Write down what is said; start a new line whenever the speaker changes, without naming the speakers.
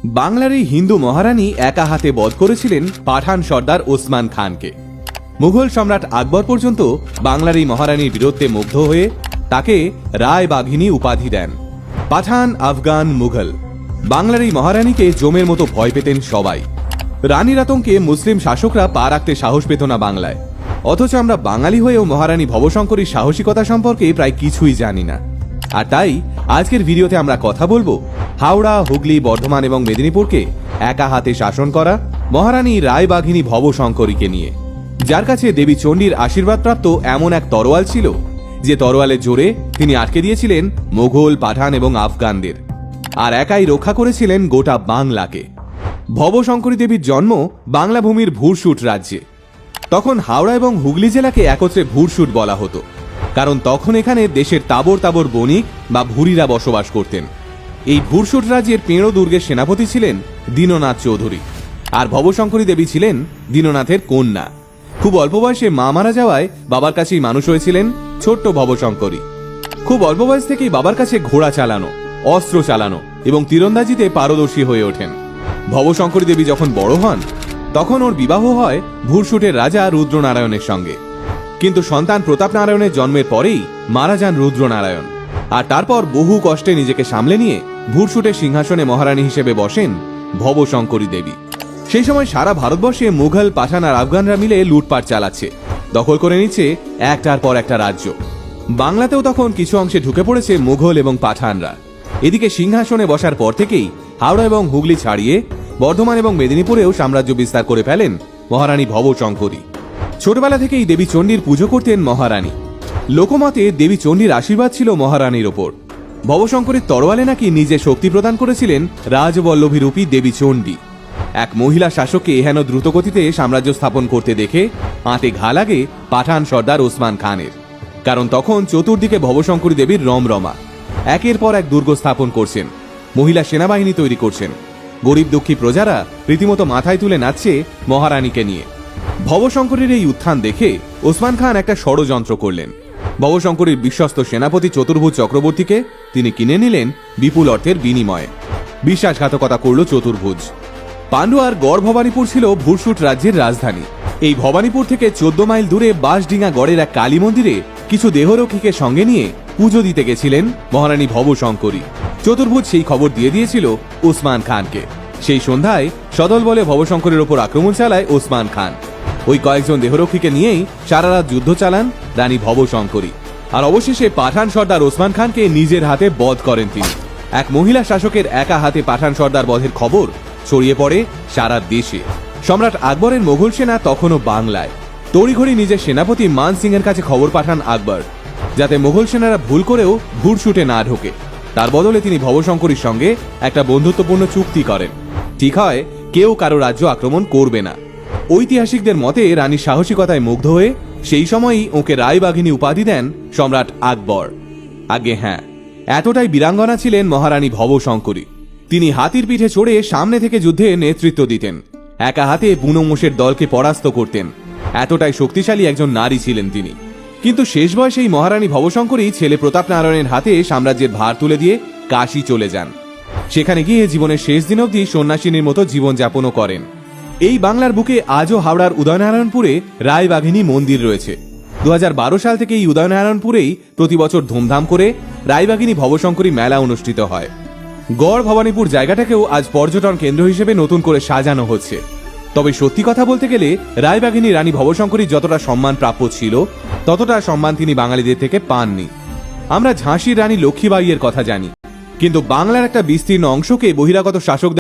বাংলার এই হিন্দু মহারানী একা হাতে বধ করেছিলেন পাঠান সর্দার ওসমান খানকে। মুঘল সম্রাট আকবর পর্যন্ত বাংলার এই মহারানীর বীরত্বে মুগ্ধ হয়ে তাকে রায় বাঘিনী উপাধি দেন। পাঠান, আফগান, মুঘল বাংলার এই মহারানীকে জমের মতো ভয় পেতেন সবাই। রানীর আতঙ্কে মুসলিম শাসকরা পা রাখতে সাহস পেত না বাংলায়। অথচ আমরা বাঙালি হয়েও মহারানী ভবশঙ্করীর সাহসিকতা সম্পর্কে প্রায় কিছুই জানি না। আর তাই আজকের ভিডিওতে আমরা কথা বলবো হাওড়া, হুগলি, বর্ধমান এবং মেদিনীপুরকে একা হাতে শাসন করা মহারানী রায়বাঘিনী ভবশঙ্করীকে নিয়ে, যার কাছে দেবী চণ্ডীর আশীর্বাদপ্রাপ্ত এমন এক তরোয়াল ছিল যে তরোয়ালের জোরে তিনি আটকে দিয়েছিলেন মোগল, পাঠান এবং আফগানদের, আর একাই রক্ষা করেছিলেন গোটা বাংলাকে। ভবশঙ্করী দেবীর জন্ম বাংলা ভূমির ভুরসুট রাজ্যে। তখন হাওড়া এবং হুগলি জেলাকে একত্রে ভুরসুট বলা হতো, কারণ তখন এখানে দেশের তাবর তাবর বণিক বা ভুরিরা বসবাস করতেন। এই ভুরসুট রাজ্যের পেঁড়ো দুর্গের সেনাপতি ছিলেন দীননাথ চৌধুরী, আর ভবশঙ্করী দেবী ছিলেন দীননাথের কন্যা। খুব অল্প বয়সে মা মারা যাওয়ায় বাবার কাছেই মানুষ হয়েছিলেন ছোট্ট ভবশঙ্করী। খুব অল্প বয়স থেকেই বাবার কাছে ঘোড়া চালানো, অস্ত্র চালানো এবং তীরন্দাজিতে পারদর্শী হয়ে ওঠেন। ভবশঙ্করী দেবী যখন বড় হন তখন ওর বিবাহ হয় ভুরসুটের রাজা রুদ্রনারায়ণের সঙ্গে। কিন্তু সন্তান প্রতাপ নারায়ণের জন্মের পরেই মারা যান রুদ্রনারায়ণ, আর তারপর বহু কষ্টে নিজেকে সামলে নিয়ে ভুরসুটের সিংহাসনে মহারানী হিসেবে বসেন ভবশঙ্করী দেবী। সেই সময় সারা ভারতবর্ষে মুঘল, পাঠান আর আফগানরা মিলে লুটপাট চালাচ্ছে, দখল করে নিচ্ছে একটার পর একটা রাজ্য। বাংলাতেও তখন কিছু অংশে ঢুকে পড়েছে মুঘল এবং পাঠানরা। এদিকে সিংহাসনে বসার পর থেকেই হাওড়া এবং হুগলি ছাড়িয়ে বর্ধমান এবং মেদিনীপুরেও সাম্রাজ্য বিস্তার করে ফেলেন মহারানী ভবশঙ্করী। ছোটবেলা থেকেই দেবী চণ্ডীর পুজো করতেন মহারানী। লোকমতে দেবী চণ্ডীর আশীর্বাদ ছিল মহারানীর ওপর। ভবশঙ্করীর তরোয়ালে নাকি নিজে শক্তি প্রদান করেছিলেন রাজবল্লভী রূপী দেবী চণ্ডী। এক মহিলা শাসককে এহেন দ্রুতগতিতে সাম্রাজ্য স্থাপন করতে দেখে হাতে ঘা লাগে পাঠান সর্দার ওসমান খানের। কারণ তখন চতুর্দিকে ভবশঙ্করী দেবীর রমরমা। একের পর এক দুর্গ স্থাপন করছেন, মহিলা সেনাবাহিনী তৈরি করছেন, গরিব দুঃখী প্রজারা রীতিমতো মাথায় তুলে নাচছে মহারানীকে নিয়ে। ভবশঙ্করীর এই উত্থান দেখে ওসমান খান একটা ষড়যন্ত্র করলেন। ভবশঙ্করীর বিশ্বস্ত সেনাপতি চতুর্ভুজ চক্রবর্তীকে তিনি কিনে নিলেন বিপুল অর্থের বিনিময়ে। বিশ্বাসঘাতকতা করল চতুর্ভুজ। পান্ডুয়ার গড় ভবানীপুর ছিল ভুরসুট রাজ্যের রাজধানী। এই ভবানীপুর থেকে 14 মাইল দূরে বাঁশডিঙা গড়ের এক কালী মন্দিরে কিছু দেহরক্ষীকে সঙ্গে নিয়ে পুজো দিতে গেছিলেন মহারানী ভবশঙ্করী। চতুর্ভুজ সেই খবর দিয়ে দিয়েছিল ওসমান খানকে। সেই সন্ধ্যায় সদল বলে ভবশঙ্করীর ওপর আক্রমণ চালায় ওসমান খান। ওই কয়েকজন দেহরক্ষীকে নিয়েই সারা রাত যুদ্ধ চালান রানী ভবশঙ্করী, আর অবশেষে পাঠান সর্দার ওসমান খানকে নিজের হাতে বধ করেন তিনি। এক মহিলা শাসকের একা হাতে পাঠান সর্দার বধের খবর ছড়িয়ে পড়ে সারা দেশে। সম্রাট আকবরের মোগল সেনা তখনও বাংলায়। তড়িঘড়ি নিজের সেনাপতি মান সিং এর কাছে খবর পাঠান আকবর, যাতে মোগল সেনারা ভুল করেও ভুরসুটে না ঢোকে। তার বদলে তিনি ভবশঙ্করীর সঙ্গে একটা বন্ধুত্বপূর্ণ চুক্তি করেন। ঠিক হয় কেউ কারো রাজ্য আক্রমণ করবে না। ঐতিহাসিকদের মতে রানীর সাহসিকতায় মুগ্ধ হয়ে সেই সময়ই ওকে রায়বাঘিনী উপাধি দেন সম্রাট আকবর। আগে হ্যাঁ, এতটাই বীরাঙ্গনা ছিলেন মহারানী ভবশঙ্করী। তিনি হাতির পিঠে চড়ে সামনে থেকে যুদ্ধে নেতৃত্ব দিতেন, একা হাতে বুনো মোষের দলকে পরাস্ত করতেন। এতটাই শক্তিশালী একজন নারী ছিলেন তিনি। কিন্তু শেষ বয়সে এই মহারানী ভবশঙ্করী ছেলে প্রতাপ নারায়ণের হাতে সাম্রাজ্যের ভার তুলে দিয়ে কাশী চলে যান। সেখানে গিয়ে জীবনের শেষ দিন অবধি সন্ন্যাসিনীর মতো জীবনযাপনও করেন। এই বাংলার বুকে আজও হাওড়ার উদয়নারায়ণপুরে রায়বাঘিনী মন্দির রয়েছে। 2012 সাল থেকে এই উদয়নারায়ণপুরেই প্রতি বছর ধুমধাম করে রায়বাঘিনী ভবশঙ্করী মেলা অনুষ্ঠিত হয়। গড় ভবানীপুর জায়গাটাকেও আজ পর্যটন কেন্দ্র হিসেবে নতুন করে সাজানো হচ্ছে। তবে সত্যি কথা বলতে গেলে রায়বাঘিনী রানী ভবশঙ্করী যতটা সম্মান প্রাপ্য ছিল, ততটা সম্মান তিনি বাঙালিদের থেকে পাননি। আমরা ঝাঁসির রানী লক্ষ্মীবাঈ এর কথা জানি, কিন্তু বাংলার একটা বিস্তীর্ণ অংশকে বহিরাগত শাসক